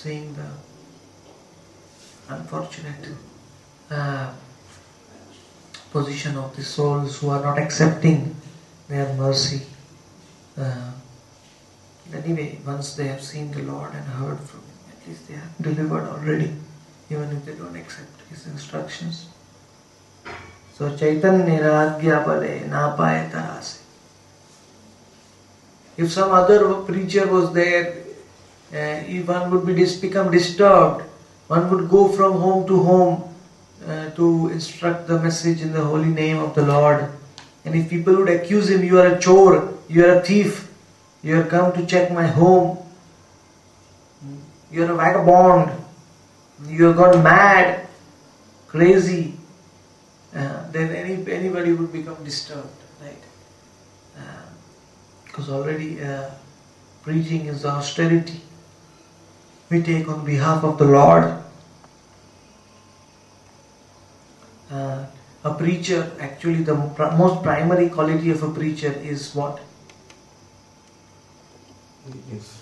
seeing the unfortunate position of the souls who are not accepting their mercy. Anyway, once they have seen the Lord and heard from Him, at least they are delivered already, even if they don't accept His instructions. So Chaitanya Ragya Bale Napaye Tarase. If some other preacher was there, if one would become disturbed, one would go from home to home to instruct the message in the holy name of the Lord. And if people would accuse him, you are a chore, you are a thief, you have come to check my home, you are a vagabond, you have gone mad, crazy, then anybody would become disturbed, right? Because already preaching is the austerity we take on behalf of the Lord. A preacher, actually the most primary quality of a preacher is what? He is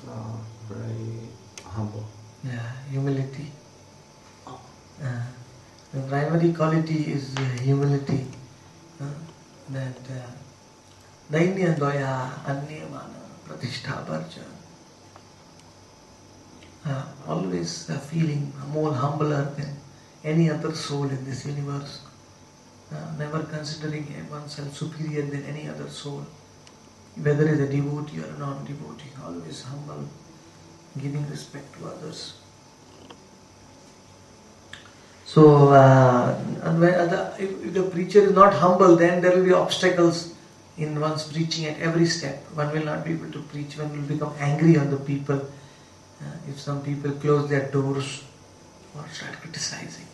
very humble. Yeah, humility. The primary quality is humility. That Dainya Doya Anyamana Pratishtha Parja. Always feeling more humbler than any other soul in this universe. Never considering oneself superior than any other soul, whether it's a devotee or a non-devotee, always humble, giving respect to others. So, if the preacher is not humble, then there will be obstacles in one's preaching at every step. One will not be able to preach, one will become angry on the people. If some people close their doors or start criticizing,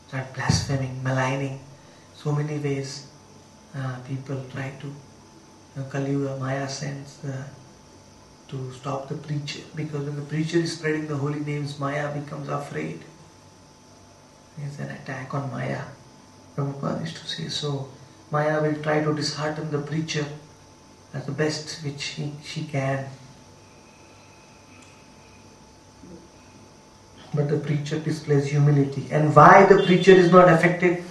start blaspheming, maligning, so many ways people try to Kali-yuga Maya sends to stop the preacher, because when the preacher is spreading the holy names, Maya becomes afraid. It's an attack on Maya. Prabhupada used to say so. Maya will try to dishearten the preacher as the best which she can. But the preacher displays humility. And why the preacher is not affected?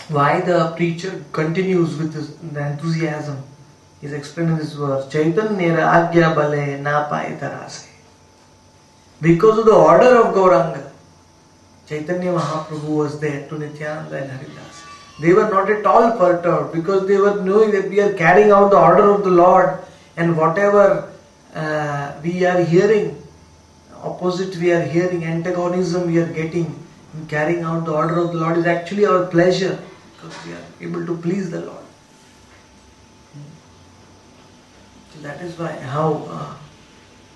Why the preacher continues with the enthusiasm is explained in this verse. Chaitanya Agya Bale Napaye Tarase. Because of the order of Gauranga, Chaitanya Mahaprabhu was there to Nityananda and Haridas. They were not at all perturbed because they were knowing that we are carrying out the order of the Lord, and whatever we are hearing, opposite we are hearing, antagonism we are getting in carrying out the order of the Lord is actually our pleasure, because we are able to please the Lord. So that is why how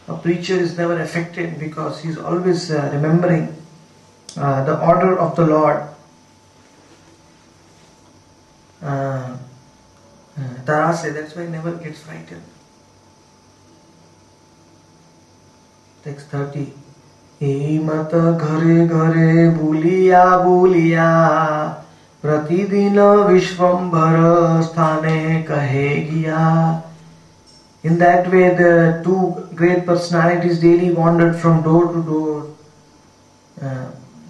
a preacher is never affected, because he is always remembering the order of the Lord. Tarase, that's why he never gets frightened. Text 30. Ei mata ghare ghare buliya buliya pratidina vishvambhara sthane kahe giya. In that way, the two great personalities daily wandered from door to door,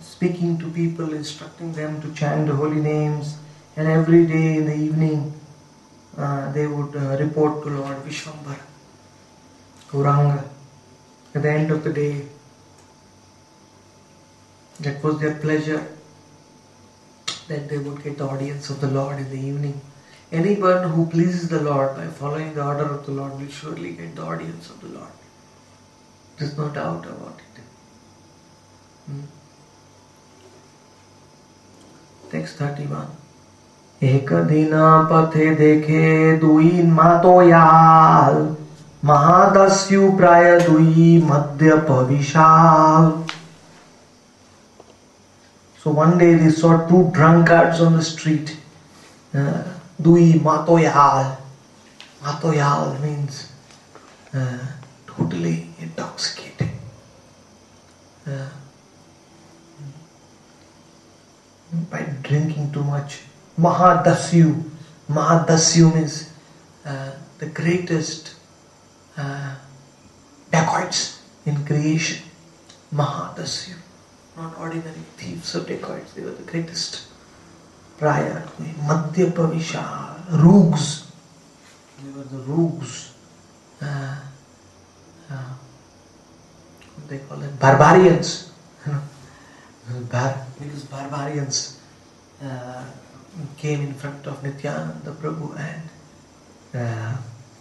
speaking to people, instructing them to chant the holy names, and every day in the evening they would report to Lord Vishvambhara, Gauranga. At the end of the day, that was their pleasure, that they would get the audience of the Lord in the evening. Anyone who pleases the Lord by following the order of the Lord will surely get the audience of the Lord. There's no doubt about it. Text 31. Ek dina pathe dekhe duin matoyal mahadasyu praya dui madhya pavishal. So one day they saw two drunkards on the street. Dui matoyal. Matoyal means totally intoxicated. By drinking too much. Mahadasyu. Mahadasyu means the greatest dacoits in creation. Mahadasya, not ordinary thieves or dacoits, they were the greatest. Prior, Madhyapa Vishal, rogues, they were the rogues. What they call it? Barbarians. Because barbarians came in front of Nityananda Prabhu and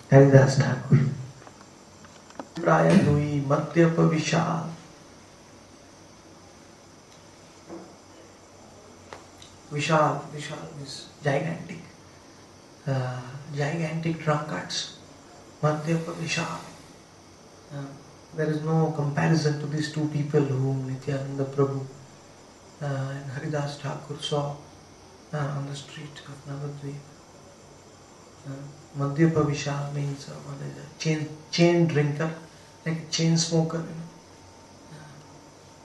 Haridas Thakur. Praya Dui Madhyapa Vishal. Vishal is gigantic. Gigantic drunkards. Madhyapa Vishal. There is no comparison to these two people whom Nityananda Prabhu and Haridas Thakur saw on the street of Navadvip. Madhyapa Vishal means one is a chain drinker, like a chain smoker.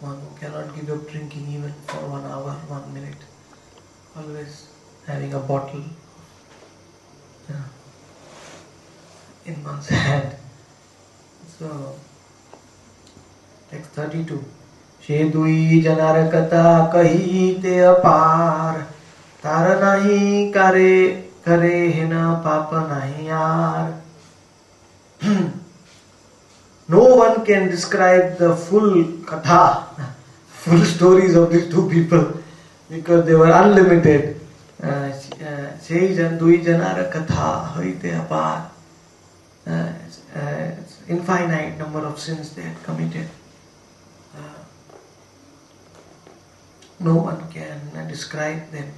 One who cannot give up drinking even for 1 hour, 1 minute. Always having a bottle in one's hand. So, text 32. Shedui janar kata kahi te apar, tar nahi kare hina papa nahi yaar. No one can describe the full katha, full stories of these two people, because they were unlimited. Dui janar katha hoite apar. It's infinite number of sins they had committed. No one can describe them.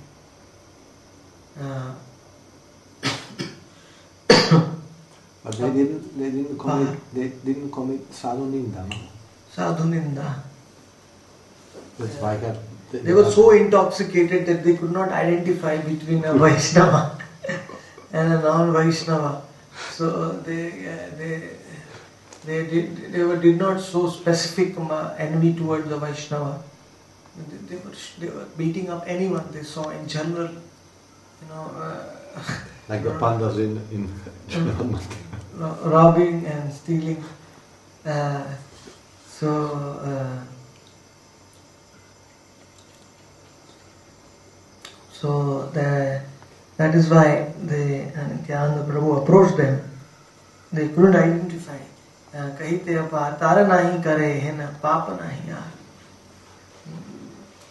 But they didn't commit sadhu ninda. Sadhu ninda. That's why they were so intoxicated that they could not identify between a Vaishnava and a non-Vaishnava. So they did not show specific envy towards the Vaishnava. They were beating up anyone they saw in general. Like the pandas in robbing and stealing. So that is why Nityananda Prabhu approached them. They couldn't identify. Kahite apar tara nahi kare hena papa nahi yaar.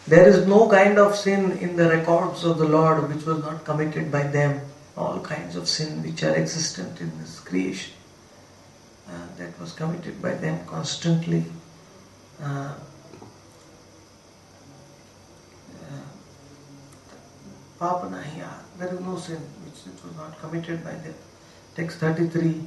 There is no kind of sin in the records of the Lord which was not committed by them. All kinds of sin which are existent in this creation. That was committed by them constantly. Papa nahi yaar. There is no sin which was not committed by them. Text 33.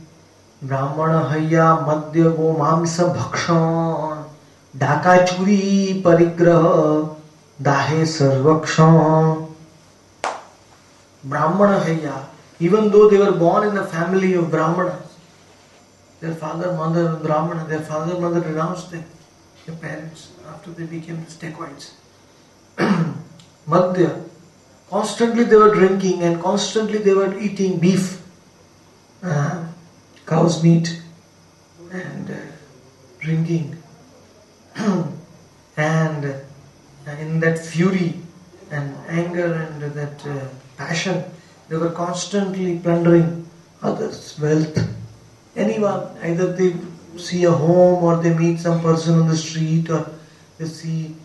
Brahmana hayya madhya go mamsa bhakshan dhaka churi parigraha dahe sarvakshan. Brahmana hayya. Even though they were born in the family of Brahmanas, their father, mother, Brahmana, their father, mother renounced them, their parents, after they became dacoits. Madhya. Constantly they were drinking and constantly they were eating beef, cow's meat, and drinking. And in that fury and anger and that passion, they were constantly plundering others' wealth. Anyone, either they see a home or they meet some person on the street or they see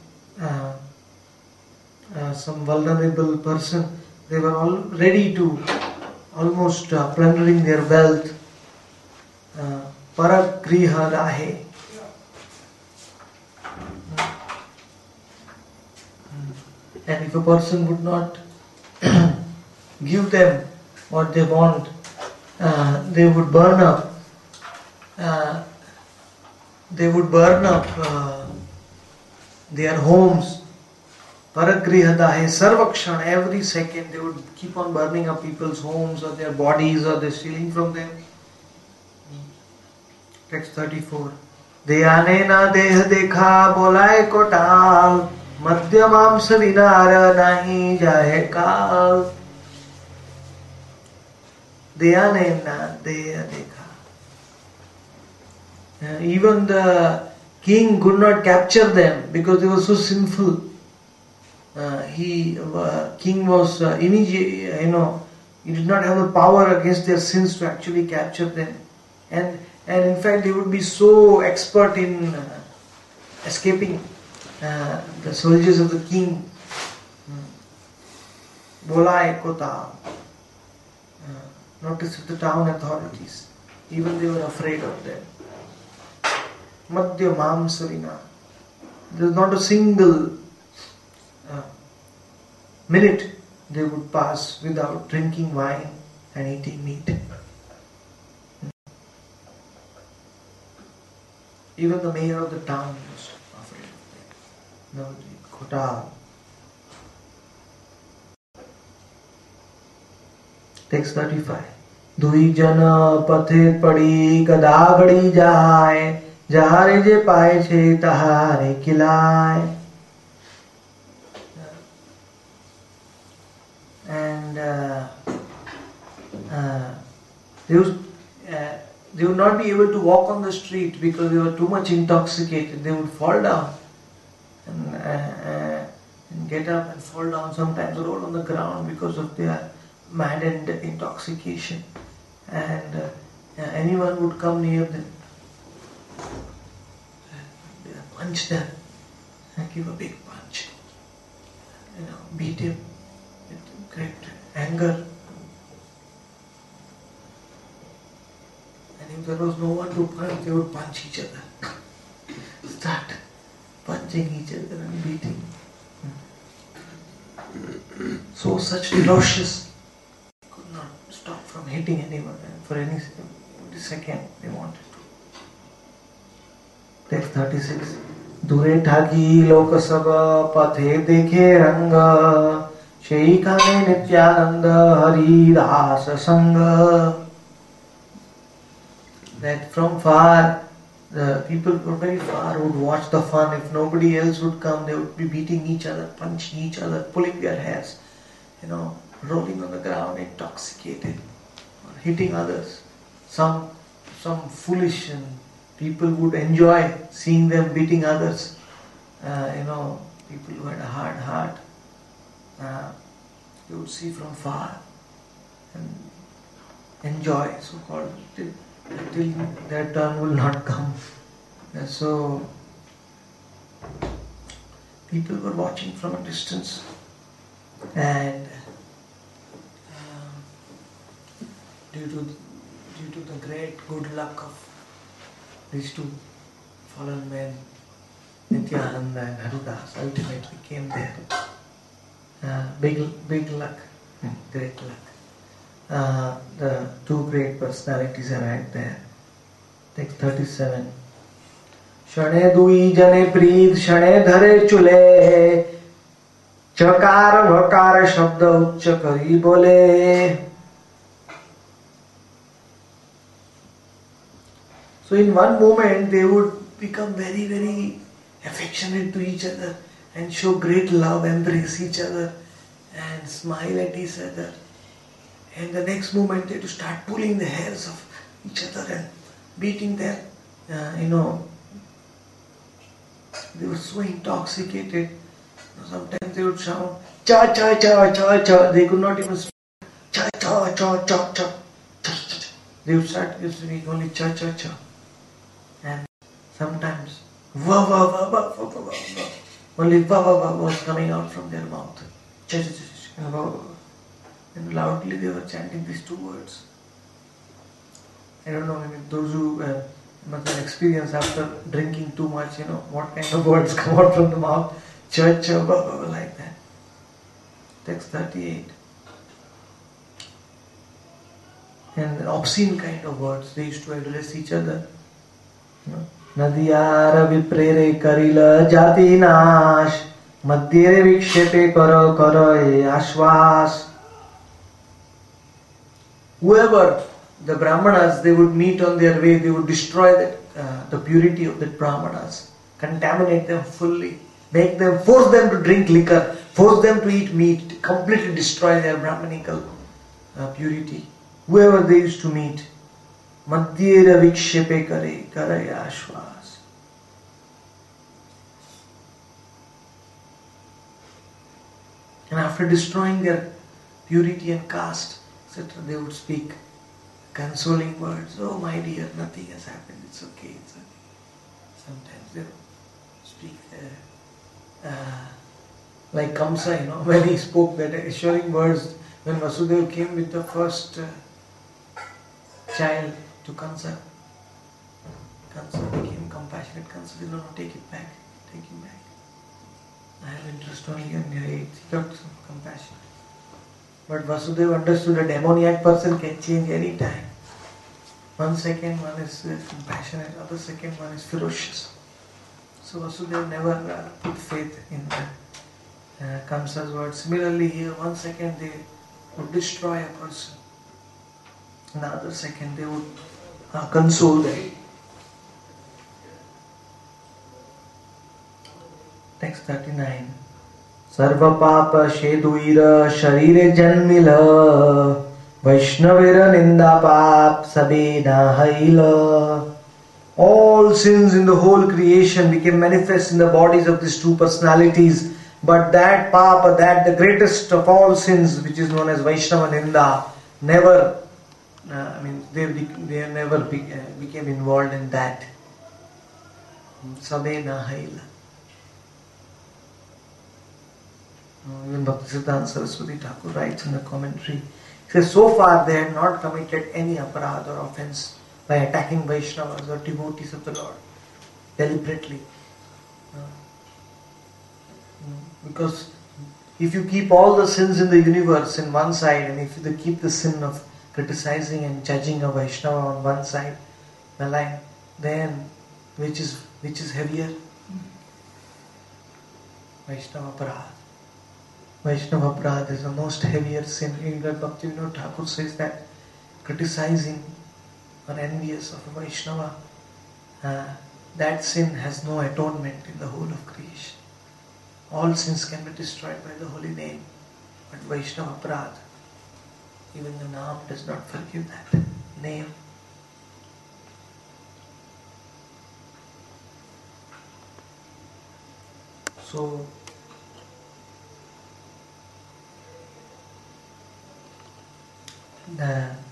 some vulnerable person, they were all ready to almost plundering their wealth. Paragriha dahe. And if a person would not give them what they want, they would burn up. Their homes. Paragrihadahe sarvakshan, every second they would keep on burning up people's homes or their bodies or they're stealing from them. Text 34. Deyane na deh dekha bolai kotal madhyamam savinara nahi jaye kal. Dayanena Deya Dekha. Even the king could not capture them because they were so sinful. King was immediate, he did not have the power against their sins to actually capture them. And in fact, they would be so expert in escaping the soldiers of the king. Bolai Kota. Notice of the town authorities. Even they were afraid of them. Madhya Mamsarina. There was not a single minute they would pass without drinking wine and eating meat. Even the mayor of the town was afraid of them. Kota. Text 35. Dui jana pathe padi kadagadi jai jahare je paye che tahare kilai. And they would not be able to walk on the street because they were too much intoxicated. They would fall down and get up and fall down, sometimes roll on the ground because of their maddened intoxication. And anyone would come near them, punch them, give a big punch, beat him with great anger. And if there was no one to punch, they would punch each other. Start punching each other and beating. So such ferocious, could not stop from hitting anyone for any second they wanted to. Text 36. Dure thagi lokasabha pathe dekhe ranga sheikane nityananda hari rasa sangha. That from far, the people from very far would watch the fun. If nobody else would come, they would be beating each other, punching each other, pulling their hairs, rolling on the ground, intoxicated, or hitting others. Some foolish and people would enjoy seeing them beating others. People who had a hard heart, you would see from far and enjoy, so-called, till their turn will not come. So people were watching from a distance, and due to the great good luck of these two fallen men, Nityananda and Harudas, ultimately came there. Big luck, great luck. The two great personalities arrived there. Text 37. Shane dui jane preet shane dhare chule chakar vakar shabda uchcha kari bole. So in one moment they would become very, very affectionate to each other and show great love, embrace each other and smile at each other. And the next moment they would start pulling the hairs of each other and beating them. They were so intoxicated. Sometimes they would shout, cha cha cha cha cha. They could not even speak. Cha cha cha cha cha. They would start speaking only cha cha cha. And sometimes va va va va va va va. Only va va va was coming out from their mouth. Cha cha cha cha va va. And loudly they were chanting these two words. I don't know, maybe those who must have experience after drinking too much, what kind of words come out from the mouth. Cha cha ba ba ba, like that. Text 38. And obscene kind of words they used to address each other. Nadiyara viprere karila jati nash madhyere vikshepe karo karo e ashwas. Whoever the Brahmanas they would meet on their way, they would destroy the purity of the Brahmanas, contaminate them fully, force them to drink liquor, force them to eat meat, completely destroy their Brahmanical purity. whoever they used to meet. Madhyera vikshepe kare karaya ashwas. And after destroying their purity and caste, etc., they would speak consoling words. Oh my dear, nothing has happened, it's okay, it's okay. Sometimes they speak like Kamsa, when he spoke that assuring words, when Vasudeva came with the first child to Kansa. Kansa became compassionate. Kansa said, no, take it back, take him back. I have interest only on your age. He got some compassion. But Vasudeva understood a demoniac person can change any time. 1 second one is compassionate, other second one is ferocious. So Vasudeva never put faith in Kamsa's words. Similarly here, 1 second they would destroy a person. In the other second they would console them. Text 39. Sarva papa sheduira sharire janmila Vaishnavira ninda pap sabena haila. All sins in the whole creation became manifest in the bodies of these two personalities. But that papa, that the greatest of all sins, which is known as Vaishnava ninda, never, they never became involved in that. Sabena haila. Even Bhaktiratna Saraswati Thakur writes in the commentary, he says, so far they had not committed any aparadha or offense by attacking Vaishnavas or devotees of the Lord deliberately. Because if you keep all the sins in the universe in one side, and if you keep the sin of criticizing and judging a Vaishnava on one side, then which is heavier? Vaishnava aparadha. Vaishnava aparadha is the most heavier sin. In fact, Bhaktivinoda Thakur says that criticizing or envious of a Vaishnava, that sin has no atonement in the whole of creation. All sins can be destroyed by the holy name, but Vaishnava aparadha, even the Naam does not forgive that name. So,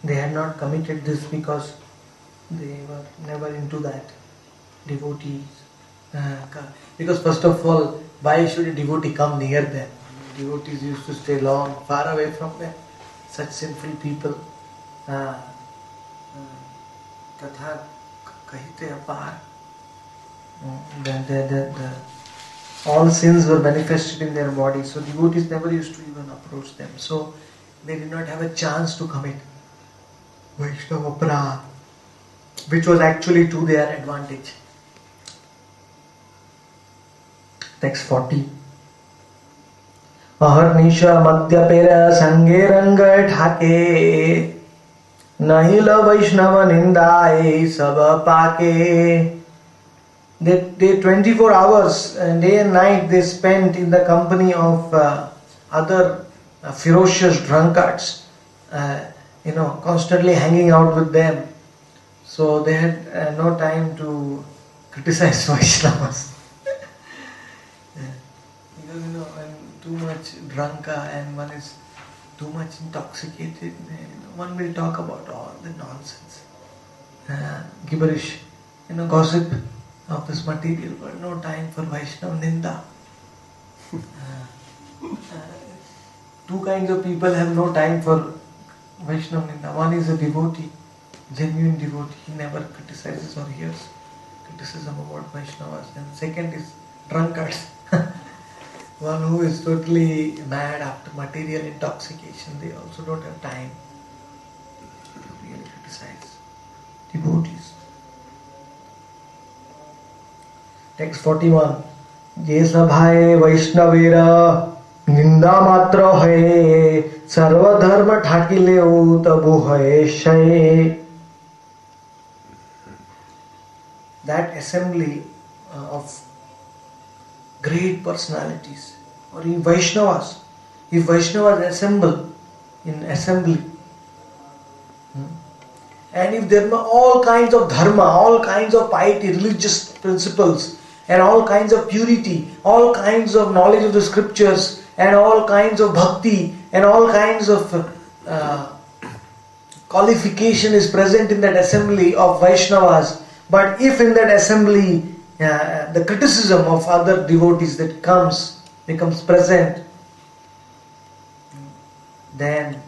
they had not committed this because they were never into that. Devotees. Because first of all, why should a devotee come near them? Devotees used to stay long, far away from them. Such sinful people. Katha kahite apar. All sins were manifested in their bodies. So devotees never used to even approach them. So they did not have a chance to commit Vaishnava aparadha, which was actually to their advantage. Text 40. Aharnisha madhyapera sange ranga thake nahila Vaishnava nindaye sab pake. They 24 hours, day and night, they spent in the company of other ferocious drunkards, constantly hanging out with them. So they had no time to criticize Vaishnavas. Because when too much drunka and one is too much intoxicated, one will talk about all the nonsense, gibberish, gossip of this material, but no time for Vaishnava ninda. Two kinds of people have no time for Vaishnava ninda. One is a devotee, genuine devotee. He never criticizes or hears criticism about Vaishnavas. And second is drunkards. One who is totally mad after material intoxication. They also don't have time to really criticize devotees. Text 41. Je sabhaye Vaishnavera निंदा मात्र है सर्व धर्म ठाकिले तबु है शय. That assembly of great personalities, or in Vaishnavas, if Vaishnavas assemble in assembly, And if there are all kinds of dharma, all kinds of piety, religious principles, and all kinds of purity, all kinds of knowledge of the scriptures, and all kinds of bhakti, and all kinds of qualification is present in that assembly of Vaishnavas, but if in that assembly the criticism of other devotees that becomes present, then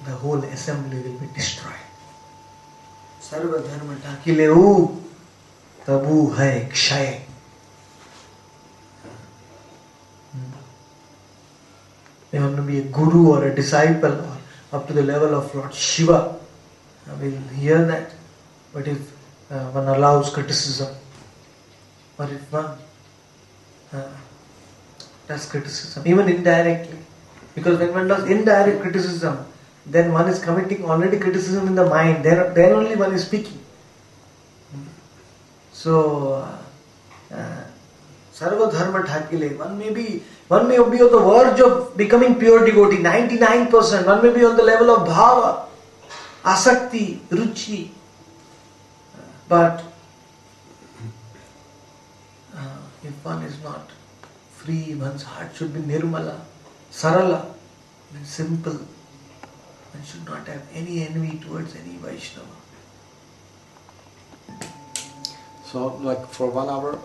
the whole assembly will be destroyed. Sarva dharma takileu tabu hai kshay. You want to be a guru or a disciple or up to the level of Lord Shiva, we'll hear that. But if one allows criticism, or if one does criticism, even indirectly, because when one does indirect criticism, then one is committing already criticism in the mind, then only one is speaking. So, Sarva Dharma Thakile, one may be on the verge of becoming pure devotee, 99%, one may be on the level of bhava, asakti, ruchi, but if one is not free, one's heart should be nirmala, sarala, and simple. One should not have any envy towards any Vaishnava. So, like for 1 hour,